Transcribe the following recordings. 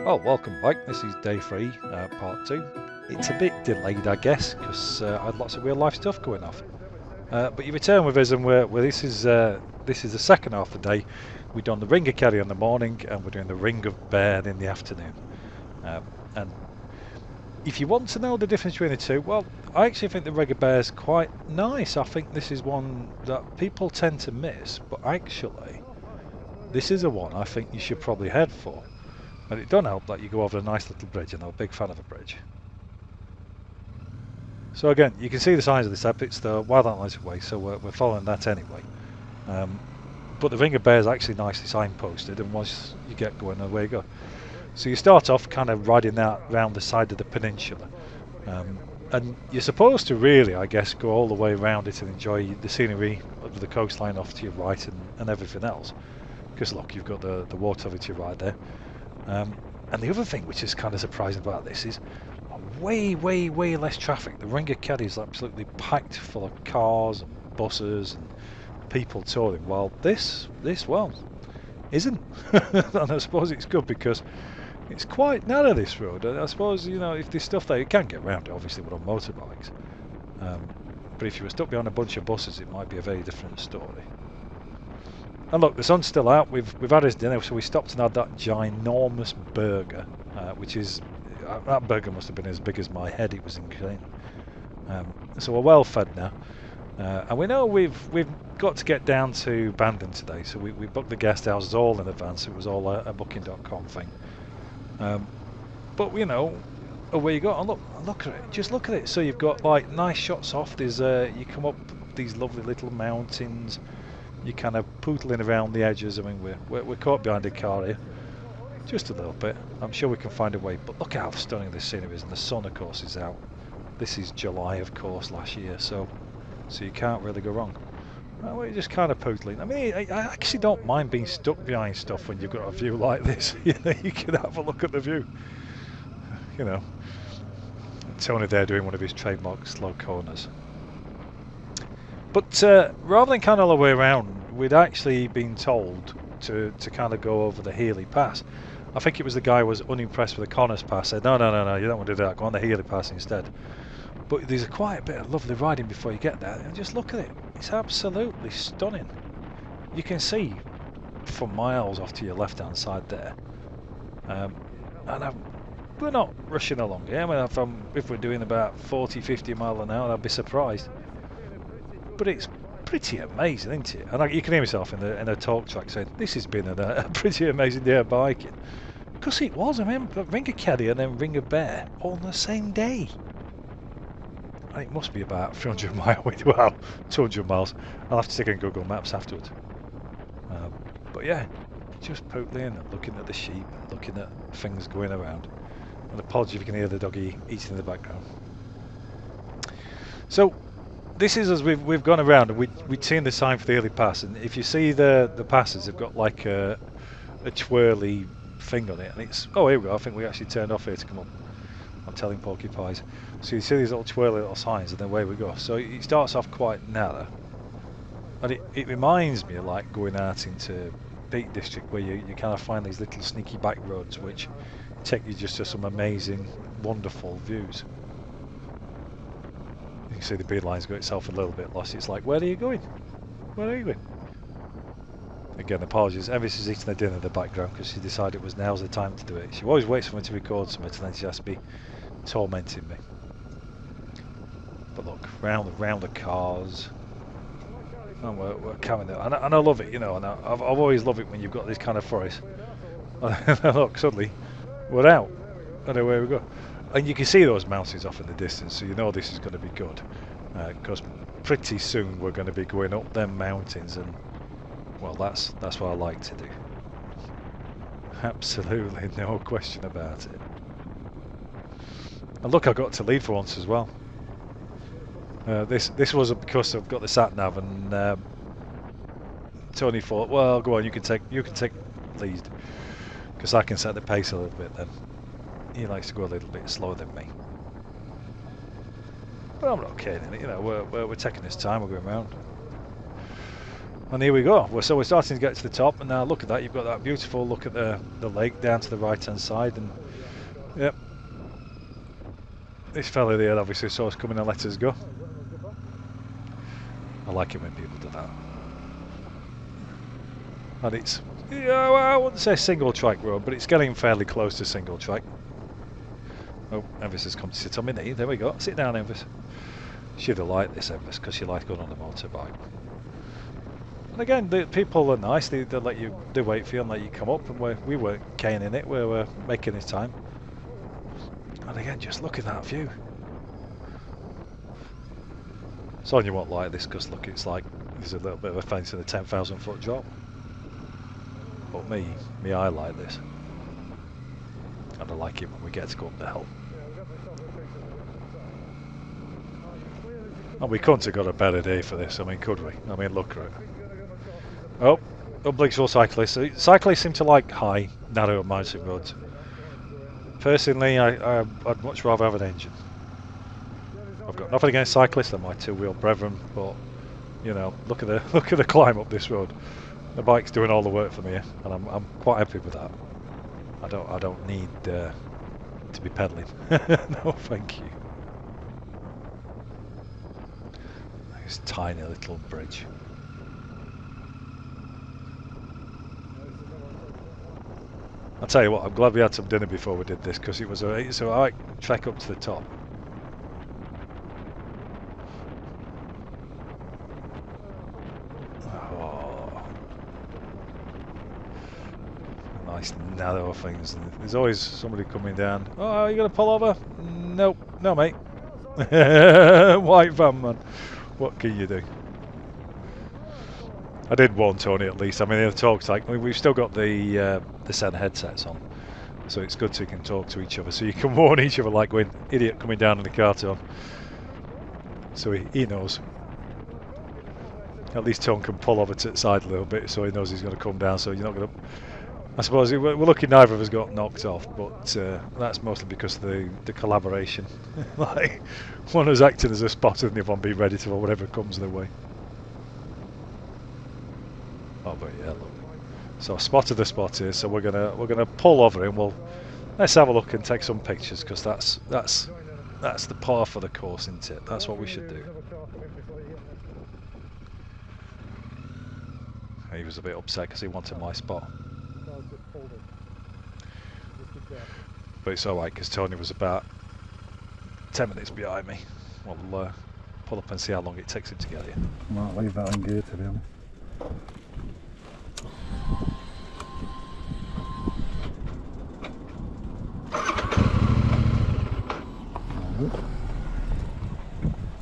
Well, welcome back. This is day 3, part 2. It's a bit delayed, I guess, because I had lots of real life stuff going off. But you return with us, and this is the second half of the day. We've done the Ring of Beara in the morning, and we're doing the Ring of Beara in the afternoon. And if you want to know the difference between the two, well, I actually think the Ring of Beara is quite nice. I think this is one that people tend to miss, but actually, this is a one I think you should probably head for. And it don't help that you go over a nice little bridge, and I'm a big fan of a bridge. So again, you can see the signs of this app. It's the Wild Outlaws Way, so we're following that anyway. But the Ring of Beara is actually nicely signposted, and once you get going, away you go. So you start off kind of riding that around the side of the peninsula. And you're supposed to really, I guess, go all the way around it and enjoy the scenery of the coastline off to your right and everything else. Because look, you've got the water over to your right there. And the other thing which is kind of surprising about this is way less traffic. The Ring of Beara is absolutely packed full of cars and buses and people touring, while this well isn't. And I suppose it's good because it's quite narrow, this road. I suppose, you know, if there's stuff there, you can get around it obviously with on motorbikes, but if you were stuck behind a bunch of buses, it might be a very different story. And look, the sun's still out. We've had his dinner, so we stopped and had that ginormous burger, which is that burger must have been as big as my head. It was insane. So we're well fed now, and we know we've got to get down to Bandon today. So we booked the guest houses all in advance. It was all a booking.com thing. But you know, away you go. And look at it. Just look at it. So you've got like nice shots off. There's you come up these lovely little mountains. You're kind of pootling around the edges. I mean, we're caught behind a car here, just a little bit. I'm sure we can find a way. But look how stunning this scenery is, and the sun, of course, is out. This is July, of course, last year, so you can't really go wrong. We're just kind of pootling. I mean, I actually don't mind being stuck behind stuff when you've got a view like this. You know, you can have a look at the view. You know, Tony there doing one of his trademark slow corners. But rather than kind of the way around, we'd actually been told to kind of go over the Healy Pass. I think it was the guy who was unimpressed with the Connors Pass, said, no, you don't want to do that, go on the Healy Pass instead. But there's quite a bit of lovely riding before you get there, and just look at it. It's absolutely stunning. You can see for miles off to your left-hand side there. We're not rushing along here. I mean, if we're doing about 40-50 mile an hour, I'd be surprised. But it's pretty amazing, isn't it? And you can hear myself in a talk track saying this has been a pretty amazing day of biking, because it was. I remember Ring of Beara and then Ring of Beara all on the same day. And it must be about 300 miles. Well, 200 miles. I'll have to take in Google Maps afterwards. But yeah, just pootling and looking at the sheep, looking at things going around. And apologies if you can hear the doggy eating in the background. So this is as we've gone around, and we'd seen the sign for the Healy Pass, and if you see the passes, they've got like a twirly thing on it, and it's, oh, here we go, I think we actually turned off here to come up. I'm telling porcupines. So you see these little twirly little signs, and then away we go. So it starts off quite narrow, and it reminds me of like going out into Peak District, where you kind of find these little sneaky back roads which take you just to some amazing, wonderful views. You can see the beeline's got itself a little bit lost. It's like, where are you going? Where are you going? Again, apologies. Evis is eating her dinner in the background because she decided it was now's the time to do it. She always waits for me to record something, and then she has to be tormenting me. But look, round the cars, and we're coming there, and I love it, you know. And I've always loved it when you've got this kind of forest. And look, suddenly we're out, and away we go. And you can see those mountains off in the distance, so you know this is going to be good, because pretty soon we're going to be going up them mountains, and well, that's what I like to do. Absolutely no question about it. And look, I got to lead for once as well. This wasn't because I've got the sat nav, and Tony thought, well, go on, you can take lead, because I can set the pace a little bit then. He likes to go a little bit slower than me. But I'm not kidding, you know, we're taking this time, we're going around. And here we go. So we're starting to get to the top, and now look at that. You've got that beautiful look at the lake down to the right-hand side, and yep, this fella there obviously saw us coming and let us go. I like it when people do that. And it's, yeah, well, I wouldn't say single track road, but it's getting fairly close to single track. Oh, Envis has come to sit on my knee. There we go. Sit down, Envis. She'd have liked this, Envis, because she likes going on the motorbike. And again, the people are nice. They let you, they wait for you and let you come up. And we weren't caning it. We were making his time. And again, just look at that view. Sonia won't like this because look, it's like there's a little bit of a fence in a 10,000 foot drop. But me, I like this. And I like it when we get to go up the hill. And we couldn't have got a better day for this. I mean, could we? I mean, look at it. Oh, obliques for cyclists. Cyclists seem to like high, narrow mountain roads. Personally, I'd much rather have an engine. I've got nothing against cyclists, they're my two-wheel brethren, but you know, look at the climb up this road. The bike's doing all the work for me, and I'm quite happy with that. I don't need to be pedalling. No, thank you. This tiny little bridge. I'll tell you what, I'm glad we had some dinner before we did this, because it's a right trek up to the top. Oh. Nice narrow things. There's always somebody coming down. Oh, are you going to pull over? Nope. No, mate. White van, man. What can you do? I did warn Tony at least. I mean, the talk's like, we've still got the Sen headsets on, so it's good so you can talk to each other. So you can warn each other, like when idiot coming down in the carton. So he knows. At least Tony can pull over to the side a little bit, so he knows he's going to come down. So you're not going to. I suppose we're lucky neither of us got knocked off, but that's mostly because of the collaboration. Like one was acting as a spotter and the other one being ready for whatever comes their way. Oh, but yeah, look. So spotted the spot here, so we're gonna pull over and let's have a look and take some pictures, because that's the par for the course, isn't it? That's what we should do. He was a bit upset because he wanted my spot. But it's alright because Tony was about 10 minutes behind me. We'll pull up and see how long it takes him to get here. I might leave that in gear, to be honest.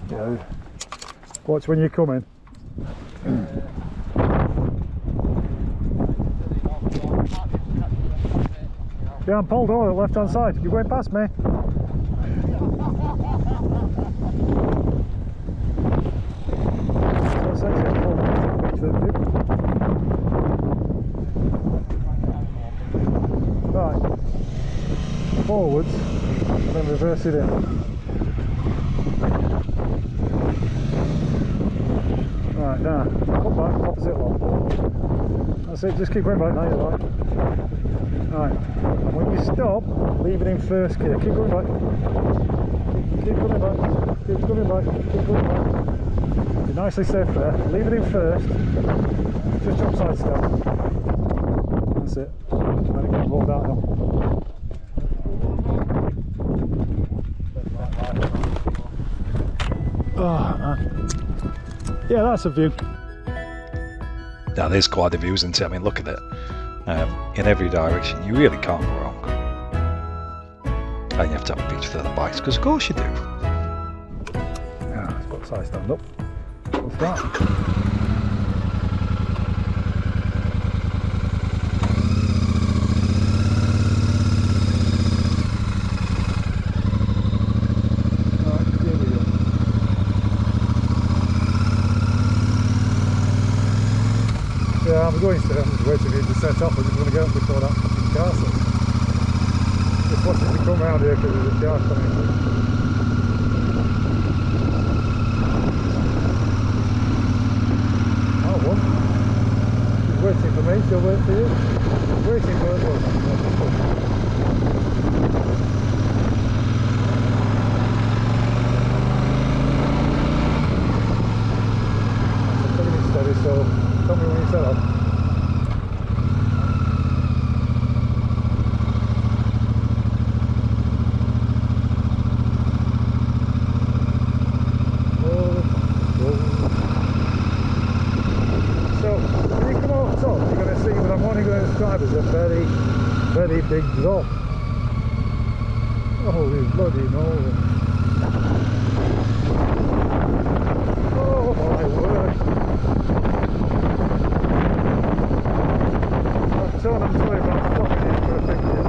Yeah. Watch when you come in. Yeah, I'm pulled over left hand side. You're going past me. Right. Forwards and then reverse it in. Right, now, come back, opposite lock. That's it, just keep going back, now you're right. Right, and when you stop, leave it in first gear. Keep going back. Keep going back. Keep going back. Keep going back. You're nicely safe there. Leave it in first. Just jump side step. That's it. And again, roll down hill. Oh, yeah, that's a view. That is quite a view, isn't it? I mean, look at it. In every direction, you really can't go wrong. And you have to have a picture for the bikes, because of course you do. Yeah, let's put the side stand up. What's that? Yeah, I'm going to. I'm just waiting for you to set up. I'm just going to go up before that fucking car sets. Just watching me come round here because there's a car coming. Oh, one. me, she'll wait for you. Waiting for her. Steady, so tell me when you set up. As a very, very big drop. Holy bloody moly. Oh my word. I've told them sorry about stopping in for a picture.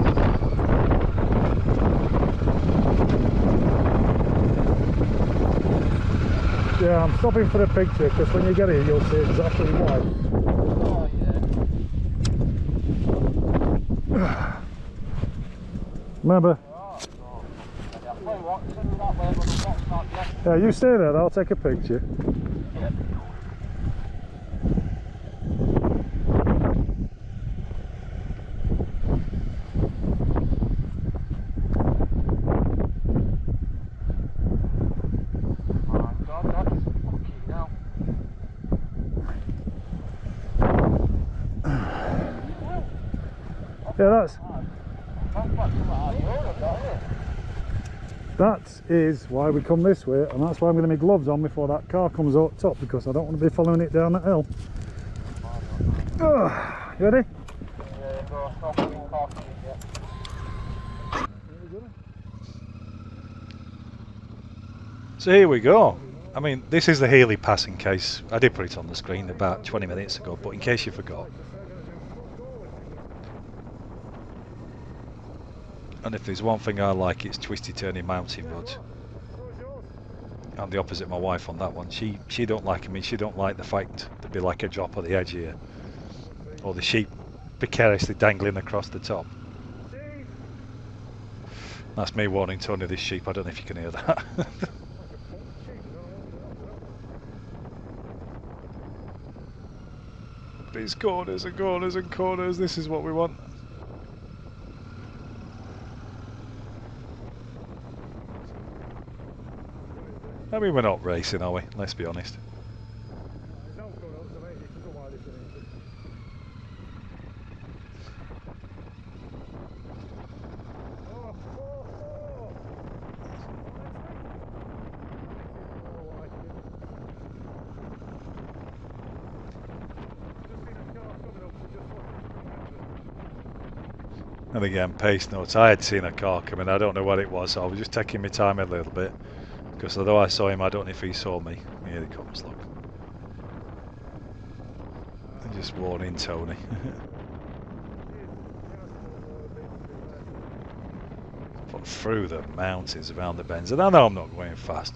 Yeah, I'm stopping for a picture because when you get here you'll see exactly why. Remember? Yeah, you stay there, I'll take a picture. Yeah, that is why we come this way, and that's why I'm going to have my gloves on before that car comes out top, because I don't want to be following it down that hill. You ready? So here we go. I mean, this is the Healy Pass, in case I did put it on the screen about 20 minutes ago, but in case you forgot. And if there's one thing I like, it's twisty turny mountain roads. I'm the opposite of my wife on that one. She don't like them. She don't like the fact there'd be like a drop at the edge here, or the sheep precariously dangling across the top. That's me warning Tony, this sheep. I don't know if you can hear that. But it's corners and corners and corners. This is what we want. I mean, we're not racing, are we? Let's be honest. And again, pace notes. I had seen a car coming. I don't know what it was, so I was just taking my time a little bit. Because although I saw him, I don't know if he saw me. Here he comes, look. I'm just warning Tony. But through the mountains, around the bends. And I know I'm not going fast.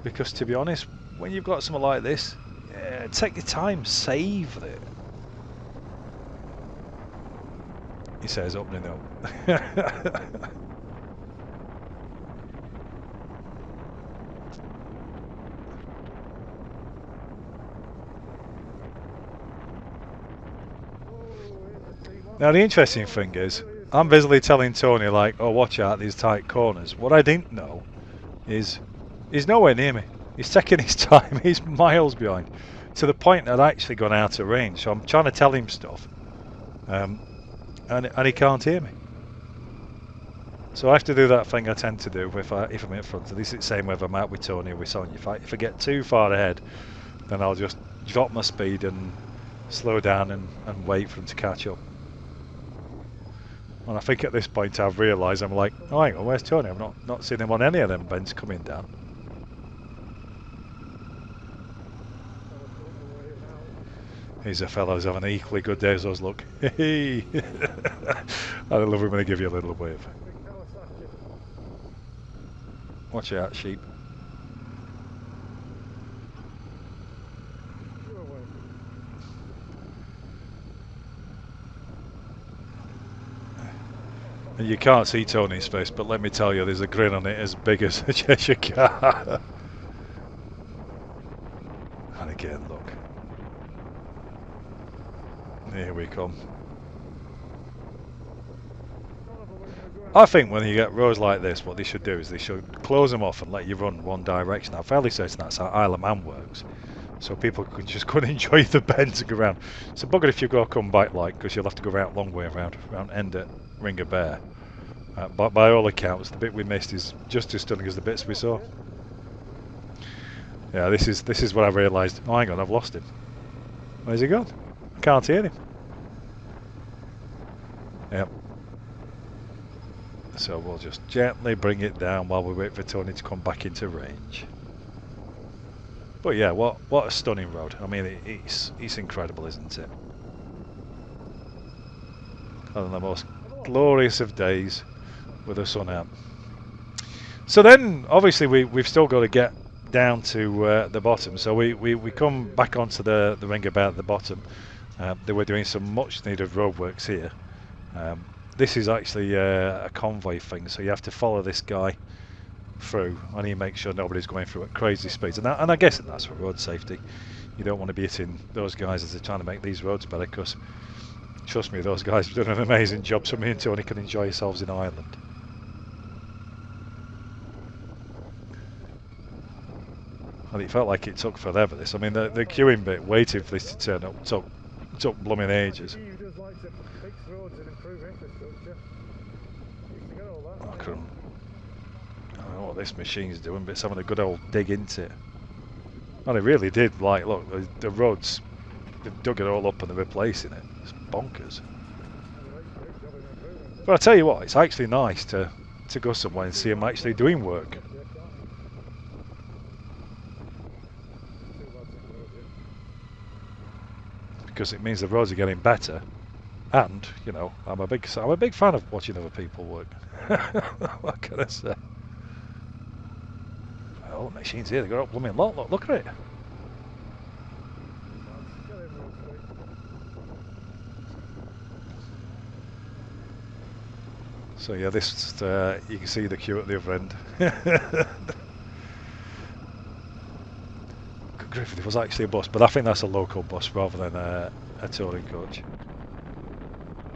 Because to be honest, when you've got something like this, yeah, take your time, savour it. He says opening up. Now the interesting thing is, I'm busily telling Tony like, oh watch out, these tight corners. What I didn't know is he's nowhere near me. He's taking his time, he's miles behind. To the point that I'd actually gone out of range. So I'm trying to tell him stuff. And he can't hear me. So I have to do that thing I tend to do if I'm in front of this. It's the same whether I'm out with Tony or with Sonia. If I get too far ahead, then I'll just drop my speed and slow down and wait for him to catch up. And I think at this point I've realised, I'm like, oh hang on, where's Tony? I've not seen him on any of them bends coming down. He's a fellow who's having an equally good day as us, look. Hey! I love it when they give you a little wave. Watch out, sheep. And you can't see Tony's face, but let me tell you, there's a grin on it as big as a Cheshire car. And again, look. Here we come. I think when you get roads like this, what they should do is they should close them off and let you run one direction. I'm fairly certain that's how Isle of Man works. So people can just go and enjoy the bends and go around. So bugger if you go come back like, because you'll have to go around a long way around end at Ring of Beara. But by all accounts, the bit we missed is just as stunning as the bits we saw. Yeah, this is what I realised. Oh, hang on, I've lost him. Where's he gone? I can't hear him. Yep. So we'll just gently bring it down while we wait for Tony to come back into range. But yeah, what a stunning road. I mean, it's incredible, isn't it? One of the most glorious of days with the sun out. So then, obviously, we've still got to get down to the bottom. So we come back onto the Ring of Beara at the bottom. They were doing some much needed roadworks here. This is actually a convoy thing, so you have to follow this guy through and he makes sure nobody's going through at crazy speeds. And I guess that's for road safety. You don't want to be hitting those guys as they're trying to make these roads better, because trust me, those guys have done an amazing job, so me and Tony can enjoy ourselves in Ireland. And it felt like it took forever, this. I mean, the queuing bit, waiting for this to turn up, took blooming ages. I don't know what this machine's doing, but it's having a good old dig into it. And it really did, like, look, the roads, they've dug it all up and they're replacing it. It's bonkers. But I tell you what, it's actually nice to go somewhere and see them actually doing work. Because it means the roads are getting better, and you know, I'm a big fan of watching other people work. What can I say? Oh, the machine's here. They got up blooming lot. Look at it. So yeah, this you can see the queue at the other end. Griffith, it was actually a bus, but I think that's a local bus rather than a touring coach.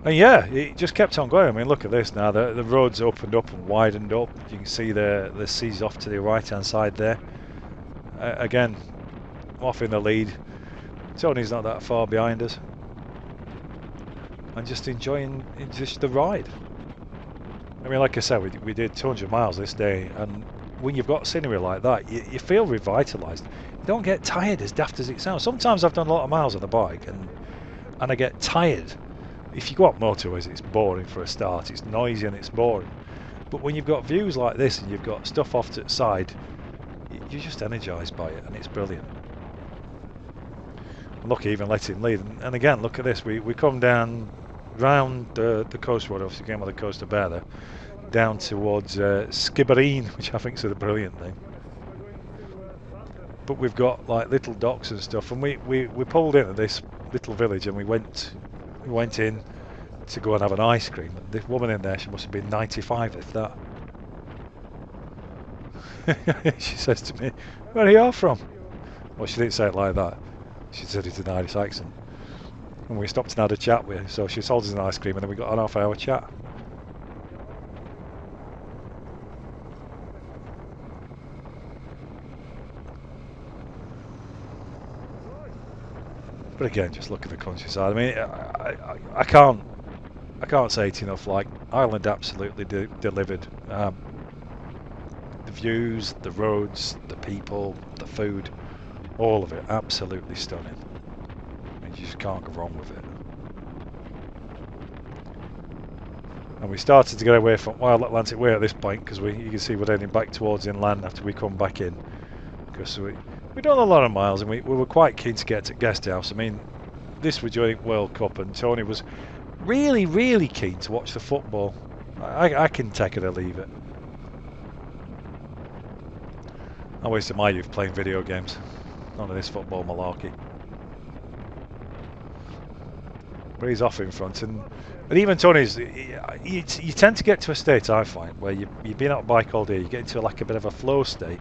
And yeah, it just kept on going. I mean, look at this now. The road's opened up and widened up. You can see the seas off to the right-hand side there. Again, off in the lead. Tony's not that far behind us. And just enjoying just the ride. I mean, like I said, we did 200 miles this day, and when you've got scenery like that, you feel revitalised. You don't get tired, as daft as it sounds. Sometimes I've done a lot of miles on the bike, and I get tired. If you go up motorways, it's boring for a start. It's noisy and it's boring. But when you've got views like this and you've got stuff off to the side, you're just energised by it, and it's brilliant. And look, even let him lead. And again, look at this. We come down round the coast road, obviously again with the coast of Beara, down towards Skibbereen, which I think is a brilliant name. But we've got like little docks and stuff, and we pulled into this little village, and we went in to go and have an ice cream. And the woman in there, she must have been 95, if that. She says to me, "Where are you from?" Well, she didn't say it like that. She said it in an Irish accent. And we stopped and had a chat with her. So she sold us an ice cream, and then we got an half-hour chat. But again, just look at the countryside. I mean, I can't say it enough. Like, Ireland absolutely delivered. The views, the roads, the people, the food, all of it, absolutely stunning. I mean, you just can't go wrong with it. And we started to get away from Wild Atlantic Way at this point, because you can see we're heading back towards inland after we come back in. Because we've done a lot of miles, and we were quite keen to get to Guest House. I mean, this was during World Cup, and Tony was really, really keen to watch the football. I can take it or leave it. I wasted my youth playing video games. None of this football malarkey. But he's off in front, and even Tony's. You tend to get to a state, I find, where you've been out on a bike all day. You get into like a bit of a flow state.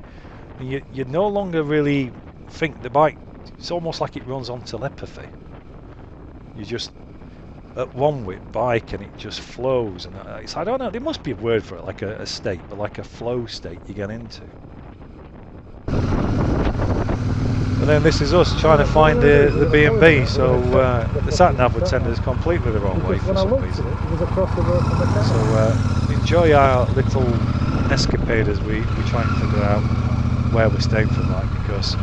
And you no longer really think the bike. It's almost like it runs on telepathy. You just at one with bike, and it just flows. And it's, I don't know, there must be a word for it, like a state, but like a flow state you get into. And then this is us trying to find the B&B, so the sat nav would send us completely the wrong way for some reason. So enjoy our little escapade as we try and figure out where we're staying for the night, because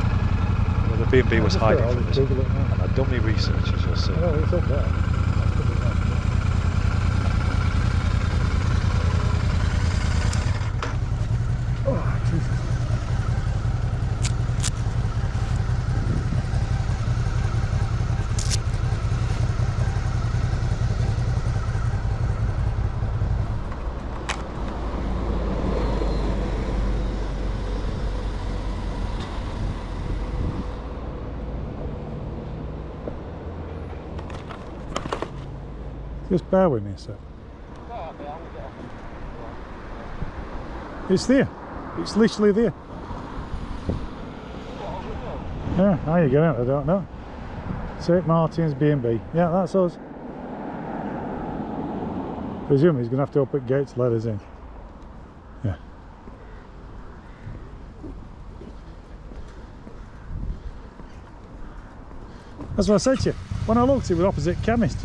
the B&B was hiding from us, and I've done my research, as you'll see. Oh, it's up there. Oh, Jesus. Just bear with me a sec. It's there. It's literally there. Yeah, how you get out? I don't know. St Martin's B&B. Yeah, that's us. Presume he's going to have to open gates to let us in. Yeah. That's what I said to you. When I looked, it was opposite chemist.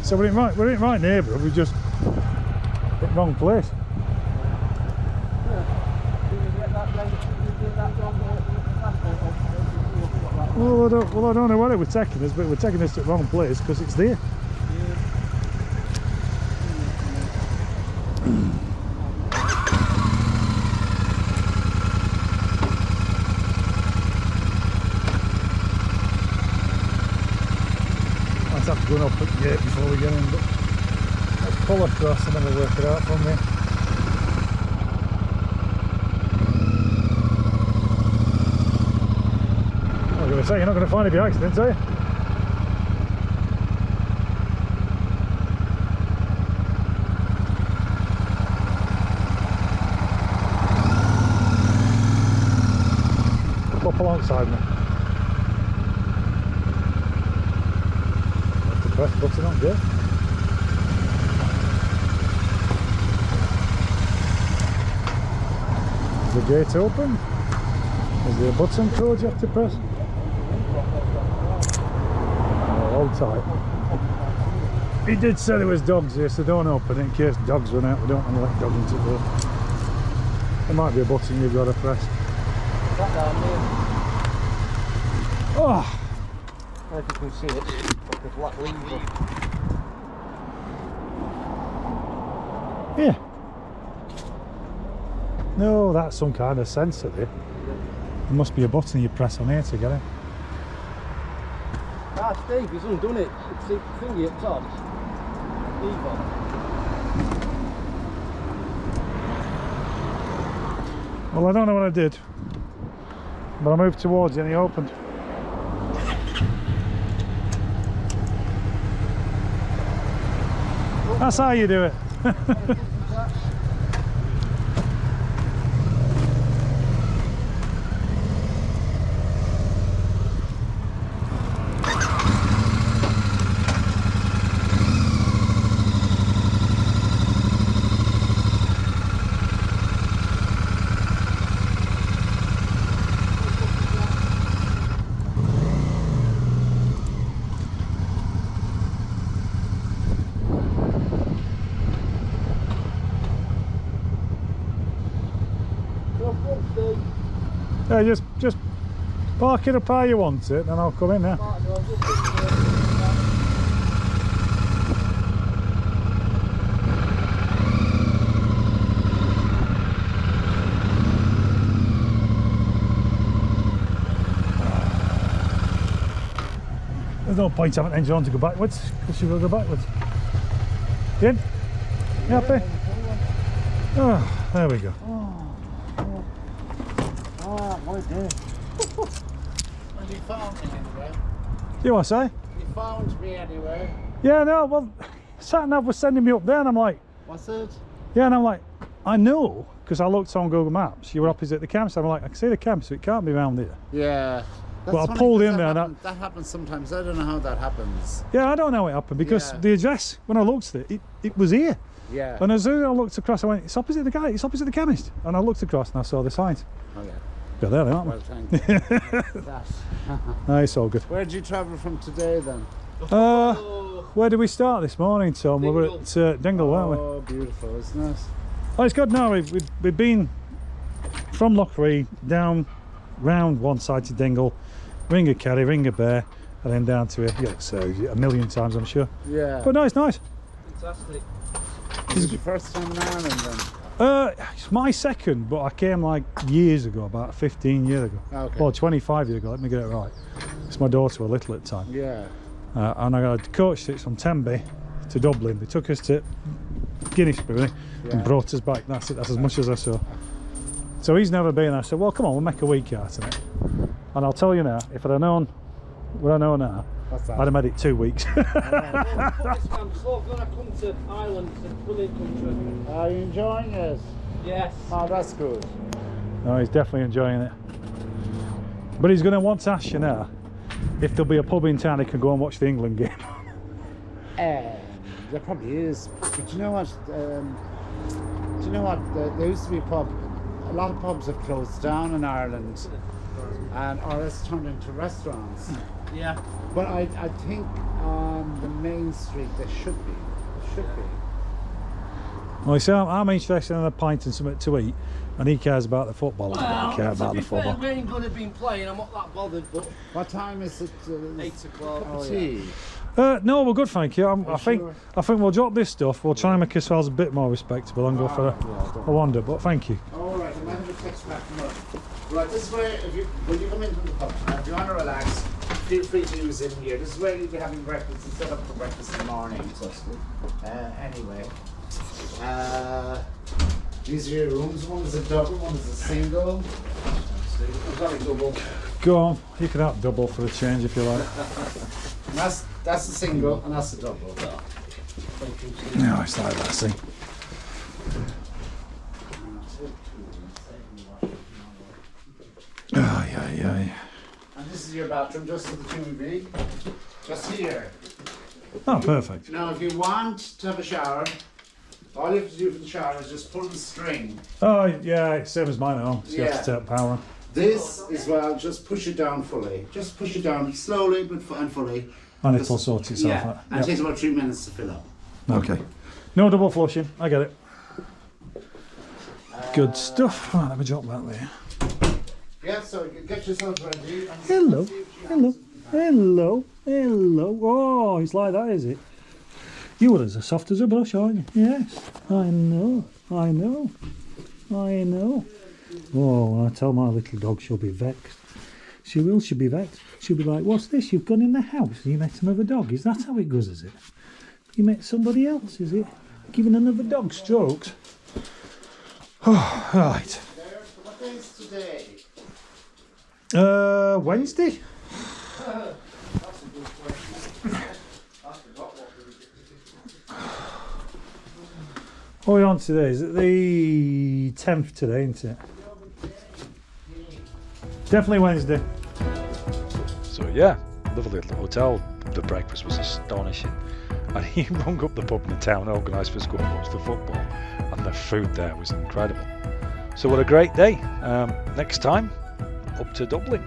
So we're in right neighbourhood, we just hit the wrong place. Well, I don't know where it was taking us, but we're taking us to the wrong place because it's there. Let's have to go and up at the gate before we get in, but let's pull across and then we'll work it out from there. I was going to say, you're not going to find any accidents, are you? Pop alongside me. That's the press button on, good. Is the gate open? Is there a button code you have to press? Oh, hold tight. He did say there was dogs here, so don't open it in case dogs run out. We don't want to let dogs into the door. There might be a button you've got to press. Oh! I don't know if you can see it, it's like a black lever. Yeah. No, that's some kind of sensor there. There must be a button you press on here to get it. Ah, Steve, he's undone it. It's the thingy up top. Lever. Well, I don't know what I did, but I moved towards it and he opened. That's how you do it. Yeah, just park it up how you want it, and I'll come in now. There's no point having an engine on to go backwards, because you've got to go backwards. You in? You happy? Oh, there we go. And you found me anyway. You want to say? You found me anyway. Yeah, no, well, sat nav was sending me up there, and I'm like, What's it? yeah, and I'm like, I know, because I looked on Google Maps, you were opposite the campsite. I'm like, I can see the campsite, so it can't be round here. Yeah. but I pulled in there. That happens sometimes. I don't know how that happens. Yeah, I don't know how it happened because Yeah. the address, when I looked at it, it was here. Yeah. And as soon as I looked across, I went, it's opposite the guy, it's opposite the chemist. And I looked across and I saw the signs. Oh yeah. Yeah, there they are. Well, thank you. That. No, it's all good. Where did you travel from today then? Where did we start this morning, Tom? We were at Dingle, weren't we? Oh, beautiful, isn't it? Oh, it's good now. We've been from Loughree down round one side to Dingle, Ring of Kerry, Ring of Beara, and then down to here. Yeah, so a million times, I'm sure. Yeah. But no, it's nice. Fantastic. Is it your first time in Ireland then? It's my second, but I came like years ago, about 15 years ago. Okay. Well, 25 years ago, let me get it right. It's my daughter was little at the time. Yeah. And I got coached it from Tenby to Dublin. They took us to Guinnessbury and brought us back. That's it, that's as much as I saw. So he's never been. I said, well, come on, we'll make a week out of it. And I'll tell you now, if I'd have known what I know now, What's that? I'd have made it 2 weeks. I'm so glad I come to Ireland. It's a brilliant country. Are you enjoying it? Yes. Oh, that's good. No, he's definitely enjoying it. But he's going to want to ask you now if there'll be a pub in town he can go and watch the England game. There probably is. But you know what? There used to be a pub. A lot of pubs have closed down in Ireland, or it's turned into restaurants. Yeah. But I think on the main street there should be. There should be. Well, you see, I'm interested in a pint and something to eat, and he cares about the football. I don't care about the football. Fair, England have been playing. I'm not that bothered, but What time is it? 8 o'clock. Oh, tea. No, we're good, thank you. I think we'll drop this stuff. We'll try and make ourselves a bit more respectable and go for a wander. But thank you. All right, I might have a text back from her. Right, this is where, when you come in from the pub, if you want to relax, feel free to use in here. This is where you'll be having breakfast. It's set up for breakfast in the morning. So, anyway, these are your rooms. One is a double, one is a single. Sorry, double. Go on, you can have double for a change if you like. And that's a single, and that's a double. No, it's like that, see. Oh, yeah. And this is your bathroom, just for the two of you. Just here. Oh, perfect. Now, if you want to have a shower, all you have to do for the shower is just pull the string. Oh, yeah, it's same as mine at home. So you have to take power on. This as well, just push it down fully. Just push it down slowly but fully. And it'll sort itself out. And it takes about 3 minutes to fill up. Okay. No double flushing, I get it. Good stuff. Right, let me drop that there. Yeah, so get yourself ready. And Hello, see if she hello, has- hello, hello. Oh, it's like that, is it? You are as soft as a brush, aren't you? Yes, I know. Oh, when I tell my little dog she'll be vexed. She'll be vexed. She'll be like, what's this? You've gone in the house and you met another dog. Is that how it goes, is it? You met somebody else, is it? Giving another dog strokes? Oh, right. What day is today? Wednesday? That's a good question. I forgot what we did. What are we on today? Is it the 10th today, isn't it? Definitely Wednesday. So yeah, lovely little hotel. The breakfast was astonishing. And he rung up the pub in the town, organised for us to go and watch the football. And the food there was incredible. So what a great day. Next time, up to Dublin.